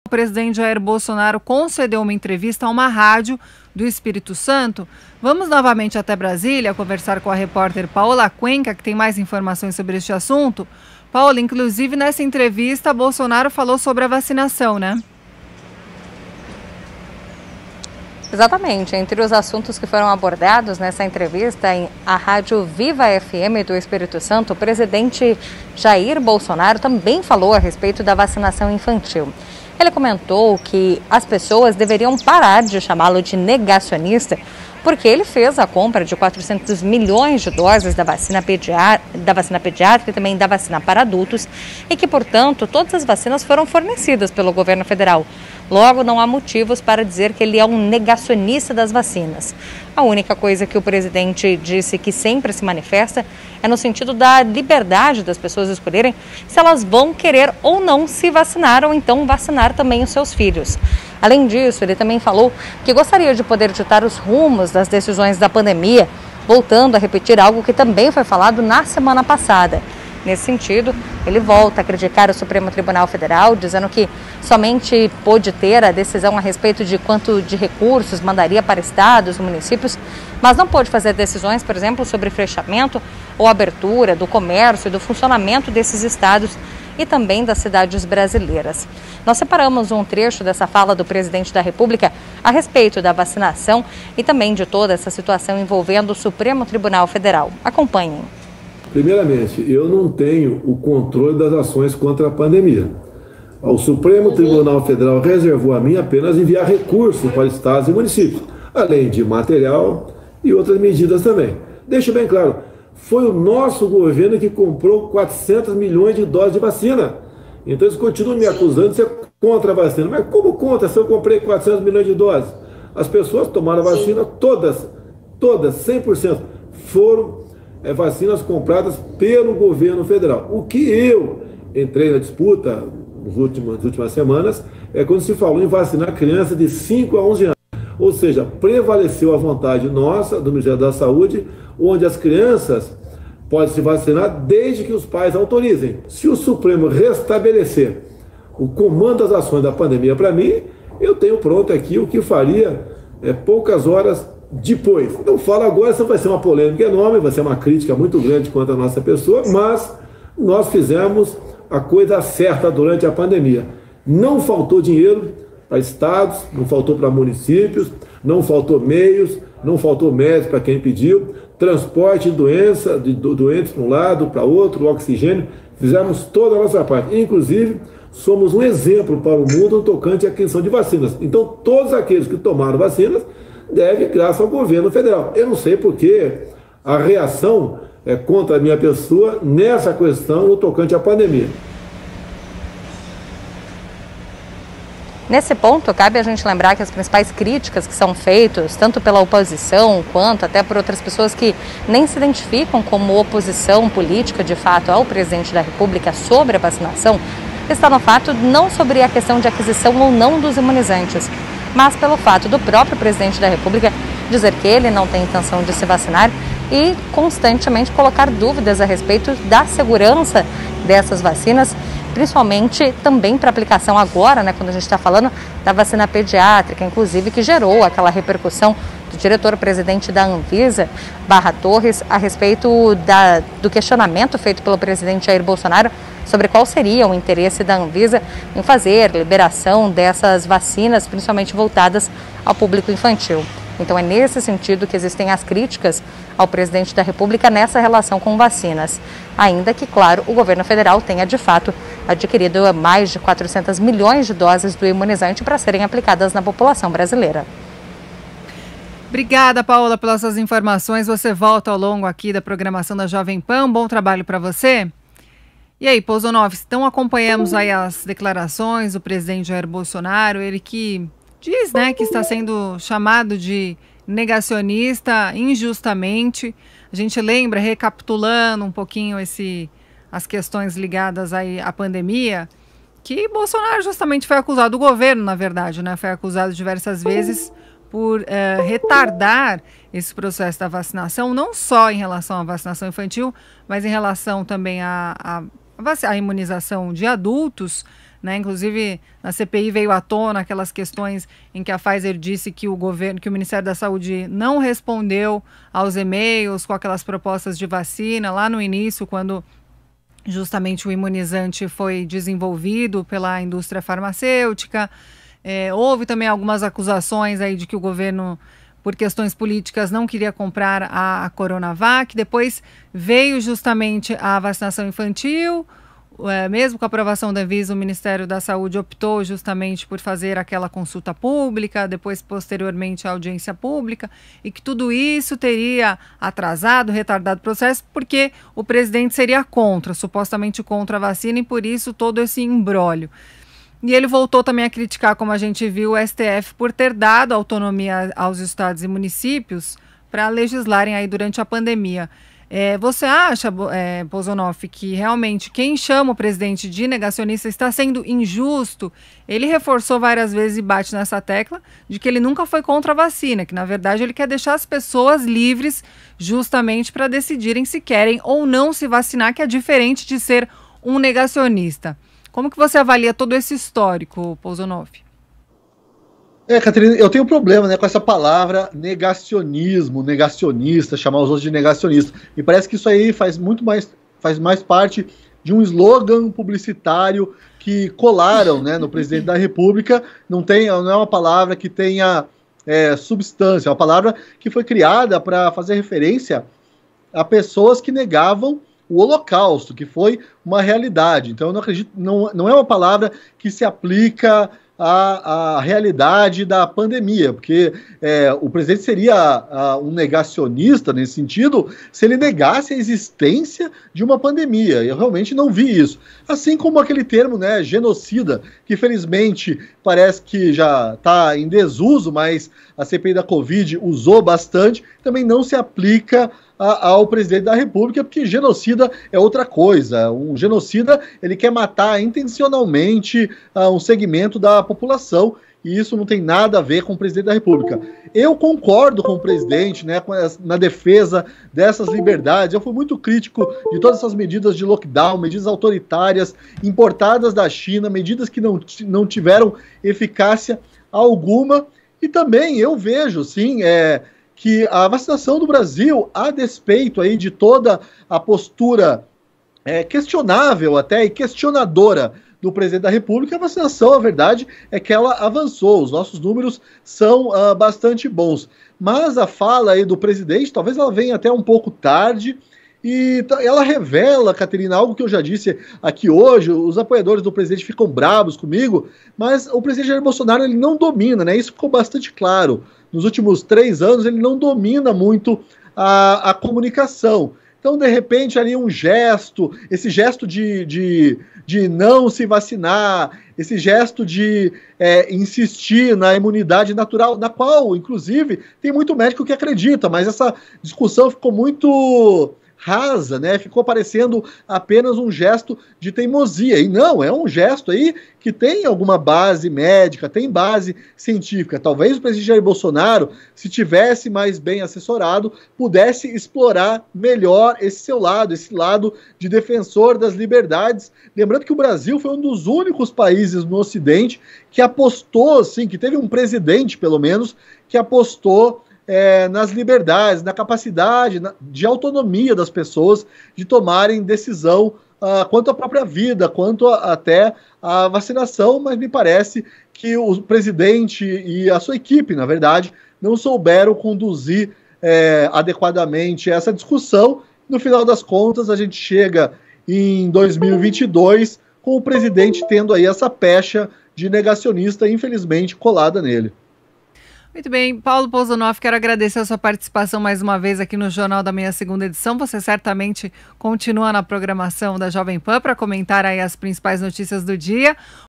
O presidente Jair Bolsonaro concedeu uma entrevista a uma rádio do Espírito Santo. Vamos novamente até Brasília conversar com a repórter Paola Cuenca, que tem mais informações sobre este assunto. Paola, inclusive nessa entrevista, Bolsonaro falou sobre a vacinação, né? Exatamente. Entre os assuntos que foram abordados nessa entrevista em a rádio Viva FM do Espírito Santo, o presidente Jair Bolsonaro também falou a respeito da vacinação infantil. Ele comentou que as pessoas deveriam parar de chamá-lo de negacionista, porque ele fez a compra de 400 milhões de doses da vacina pediátrica e também da vacina para adultos e que, portanto, todas as vacinas foram fornecidas pelo governo federal. Logo, não há motivos para dizer que ele é um negacionista das vacinas. A única coisa que o presidente disse que sempre se manifesta é no sentido da liberdade das pessoas escolherem se elas vão querer ou não se vacinar ou então vacinar também os seus filhos. Além disso, ele também falou que gostaria de poder ditar os rumos das decisões da pandemia, voltando a repetir algo que também foi falado na semana passada. Nesse sentido, ele volta a criticar o Supremo Tribunal Federal, dizendo que somente pôde ter a decisão a respeito de quanto de recursos mandaria para estados e municípios, mas não pôde fazer decisões, por exemplo, sobre fechamento ou abertura do comércio e do funcionamento desses estados e também das cidades brasileiras. Nós separamos um trecho dessa fala do presidente da República a respeito da vacinação e também de toda essa situação envolvendo o Supremo Tribunal Federal. Acompanhem. Primeiramente, eu não tenho o controle das ações contra a pandemia. O Supremo Tribunal Federal reservou a mim apenas enviar recursos para estados e municípios, além de material e outras medidas também. Deixo bem claro, foi o nosso governo que comprou 400 milhões de doses de vacina. Então eles continuam me acusando de ser contra a vacina. Mas como contra se eu comprei 400 milhões de doses? As pessoas tomaram a vacina, todas, 100%, foram vacinas compradas pelo governo federal. O que eu entrei na disputa nas últimas semanas é quando se falou em vacinar crianças de 5 a 11 anos. Ou seja, prevaleceu a vontade nossa, do Ministério da Saúde, onde as crianças podem se vacinar desde que os pais autorizem. Se o Supremo restabelecer o comando das ações da pandemia para mim, eu tenho pronto aqui o que faria poucas horas depois. Não falo agora, isso vai ser uma polêmica enorme, vai ser uma crítica muito grande contra a nossa pessoa, mas nós fizemos a coisa certa durante a pandemia. Não faltou dinheiro para estados, não faltou para municípios, não faltou meios, não faltou médicos para quem pediu, transporte de doentes para um lado, para outro, oxigênio, fizemos toda a nossa parte. Inclusive, somos um exemplo para o mundo no tocante à questão de vacinas. Então, todos aqueles que tomaram vacinas deve graças ao governo federal. Eu não sei porque a reação contra a minha pessoa nessa questão no tocante à pandemia. Nesse ponto, cabe a gente lembrar que as principais críticas que são feitas, tanto pela oposição quanto até por outras pessoas que nem se identificam como oposição política de fato ao presidente da República sobre a vacinação, está no fato não sobre a questão de aquisição ou não dos imunizantes, mas pelo fato do próprio presidente da República dizer que ele não tem intenção de se vacinar e constantemente colocar dúvidas a respeito da segurança dessas vacinas, principalmente também para aplicação agora, né, quando a gente está falando da vacina pediátrica, inclusive que gerou aquela repercussão do diretor-presidente da Anvisa, Barra Torres, a respeito do questionamento feito pelo presidente Jair Bolsonaro sobre qual seria o interesse da Anvisa em fazer liberação dessas vacinas, principalmente voltadas ao público infantil. Então é nesse sentido que existem as críticas ao presidente da República nessa relação com vacinas. Ainda que, claro, o governo federal tenha de fato adquirido mais de 400 milhões de doses do imunizante para serem aplicadas na população brasileira. Obrigada, Paola, pelas suas informações. Você volta ao longo aqui da programação da Jovem Pan. Bom trabalho para você. E aí, Pousonoff, então acompanhamos aí as declarações do presidente Jair Bolsonaro, ele que diz, né, que está sendo chamado de negacionista injustamente. A gente lembra, recapitulando um pouquinho as questões ligadas aí à pandemia, que Bolsonaro justamente foi acusado, o governo, na verdade, né, foi acusado diversas vezes por retardar esse processo da vacinação, não só em relação à vacinação infantil, mas em relação também à imunização de adultos, né? Inclusive, na CPI veio à tona aquelas questões em que a Pfizer disse que o Ministério da Saúde não respondeu aos e-mails com aquelas propostas de vacina lá no início, quando justamente o imunizante foi desenvolvido pela indústria farmacêutica. Houve também algumas acusações aí de que o governo, por questões políticas, não queria comprar a Coronavac. Depois veio justamente a vacinação infantil. Mesmo com a aprovação da Anvisa, o Ministério da Saúde optou justamente por fazer aquela consulta pública, depois, posteriormente, a audiência pública, e que tudo isso teria atrasado, retardado o processo, porque o presidente seria supostamente contra a vacina, e por isso todo esse imbróglio. E ele voltou também a criticar, como a gente viu, o STF por ter dado autonomia aos estados e municípios para legislarem aí durante a pandemia. Você acha, Pozonoff, que realmente quem chama o presidente de negacionista está sendo injusto? Ele reforçou várias vezes e bate nessa tecla de que ele nunca foi contra a vacina, que na verdade ele quer deixar as pessoas livres justamente para decidirem se querem ou não se vacinar, que é diferente de ser um negacionista. Como que você avalia todo esse histórico, Pozonoff? Catarina, eu tenho um problema, né, com essa palavra negacionismo, negacionista, chamar os outros de negacionista. Me parece que isso aí faz mais parte de um slogan publicitário que colaram, né, no presidente da República. Não é uma palavra que tenha substância, é uma palavra que foi criada para fazer referência a pessoas que negavam o Holocausto, que foi uma realidade. Então eu não acredito, não é uma palavra que se aplica a realidade da pandemia, porque o presidente seria um negacionista nesse sentido se ele negasse a existência de uma pandemia. Eu realmente não vi isso. Assim como aquele termo, né, genocida, que felizmente parece que já está em desuso, mas a CPI da Covid usou bastante, também não se aplica ao presidente da República, porque genocida é outra coisa. Um genocida, ele quer matar intencionalmente um segmento da população, e isso não tem nada a ver com o presidente da República. Eu concordo com o presidente, né, na defesa dessas liberdades. Eu fui muito crítico de todas essas medidas de lockdown, medidas autoritárias importadas da China, medidas que não tiveram eficácia alguma. E também eu vejo, sim, que a vacinação do Brasil, a despeito aí de toda a postura questionável até e questionadora do presidente da República, a vacinação, a verdade é que ela avançou, os nossos números são bastante bons. Mas a fala aí do presidente, talvez ela venha até um pouco tarde, e ela revela, Caterina, algo que eu já disse aqui hoje. Os apoiadores do presidente ficam bravos comigo, mas o presidente Jair Bolsonaro, ele não domina, né? Isso ficou bastante claro. Nos últimos 3 anos, ele não domina muito a comunicação. Então, de repente, ali esse gesto de não se vacinar, esse gesto de insistir na imunidade natural, na qual, inclusive, tem muito médico que acredita, mas essa discussão ficou muito rasa, né? Ficou parecendo apenas um gesto de teimosia. E não, é um gesto aí que tem alguma base médica, tem base científica. Talvez o presidente Jair Bolsonaro, se tivesse mais bem assessorado, pudesse explorar melhor esse lado de defensor das liberdades. Lembrando que o Brasil foi um dos únicos países no Ocidente que apostou, sim, que teve um presidente, pelo menos, que apostou nas liberdades, na capacidade de autonomia das pessoas de tomarem decisão quanto à própria vida, quanto até à vacinação, mas me parece que o presidente e a sua equipe, na verdade, não souberam conduzir adequadamente essa discussão. No final das contas, a gente chega em 2022 com o presidente tendo aí essa pecha de negacionista, infelizmente, colada nele. Muito bem, Paulo Pozonoff, quero agradecer a sua participação mais uma vez aqui no Jornal da Manhã, segunda edição. Você certamente continua na programação da Jovem Pan para comentar aí as principais notícias do dia.